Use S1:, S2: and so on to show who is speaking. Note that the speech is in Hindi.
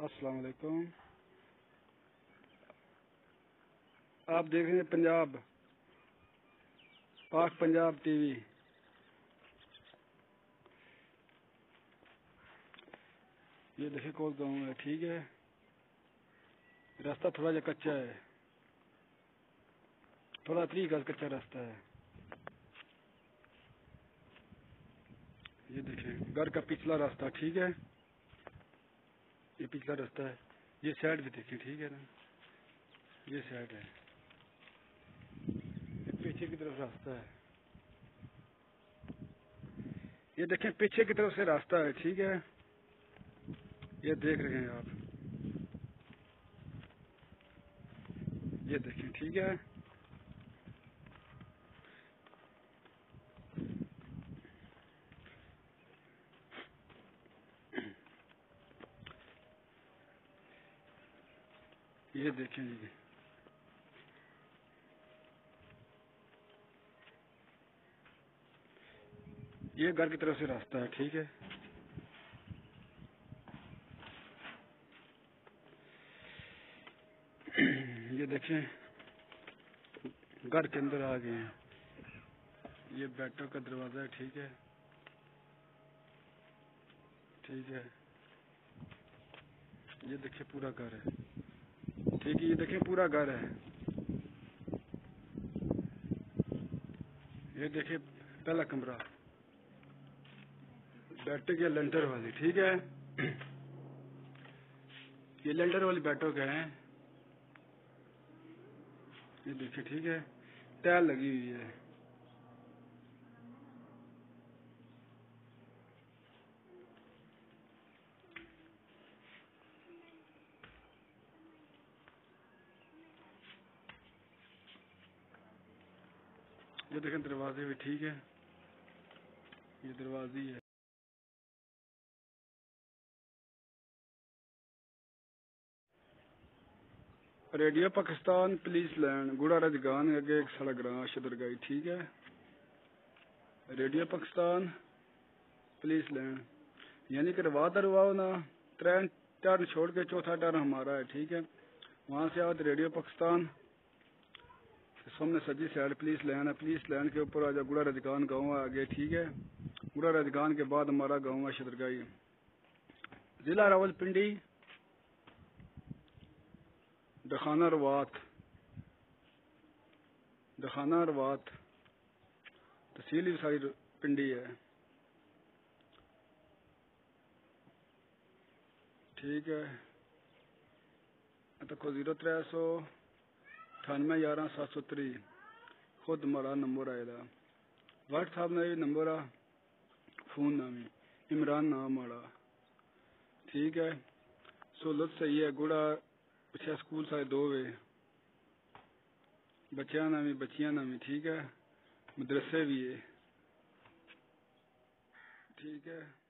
S1: अस्सलाम वालेकुम। आप देख रहे हैं पंजाब पाक पंजाब टीवी। ये देखिए कोल गाँव है, ठीक है। रास्ता थोड़ा सा कच्चा है, थोड़ा 30 गज कच्चा रास्ता है। ये देखिए घर का पिछला रास्ता, ठीक है। ये पिछला रास्ता है। ये साइड भी देखिए, ठीक है ना। ये साइड है, ये पीछे की तरफ रास्ता है। ये देखें पीछे की तरफ से रास्ता है, ठीक है। ये देख रहे हैं आप, ये देखें, ठीक है। ये देखें जी, ये घर की तरफ से रास्ता है, ठीक है। ये देखें घर के अंदर आ गए हैं। ये बैठक का दरवाजा है, ठीक है, ठीक है। ये देखिए पूरा घर है, ठीक है। ये देखिए पूरा घर है। ये देखिए पहला कमरा, बैठक है लेंटर वाली, ठीक है। ये लेंटर वाली बैठक है। ये देखिए, ठीक है, टाइल लगी हुई है। ये देखें दरवाजे भी, ठीक है। ये दरवाजी है। रेडियो पाकिस्तान पुलिस लैंड गुड़ा रजगान अगे एक साढ़ा ग्रां शदरगाई, ठीक है। रेडियो पाकिस्तान पुलिस लैंड, यानी कि रवा दरवाओ ना, 3 टर्न छोड़ के चौथा टर्न हमारा है, ठीक है। वहाँ से आओ तो रेडियो पाकिस्तान, सामने सजी साइड पुलिस लाइन है। पुलिस लाइन के ऊपर आजा गुड़ा रजगान गाँव है आगे, ठीक है। गुड़ा रजगान के बाद हमारा गाँव है शदरगाई, जिला रावलपिंडी, दखाना रवात, दखाना रवात, तहसील भी सारी पिंडी है, ठीक है। तो 0398117730 खुद हमारा नंबर आएगा। व्हाट्सएप में ये नंबर आ, फोन नामी इमरान नाम आड़ा, ठीक है। सहूलत सही है। गुड़ा पिछले स्कूल सारे 2 वे, बच्चियां नामी बच्चियां नामी, ठीक है। मदरसे भी है, ठीक है।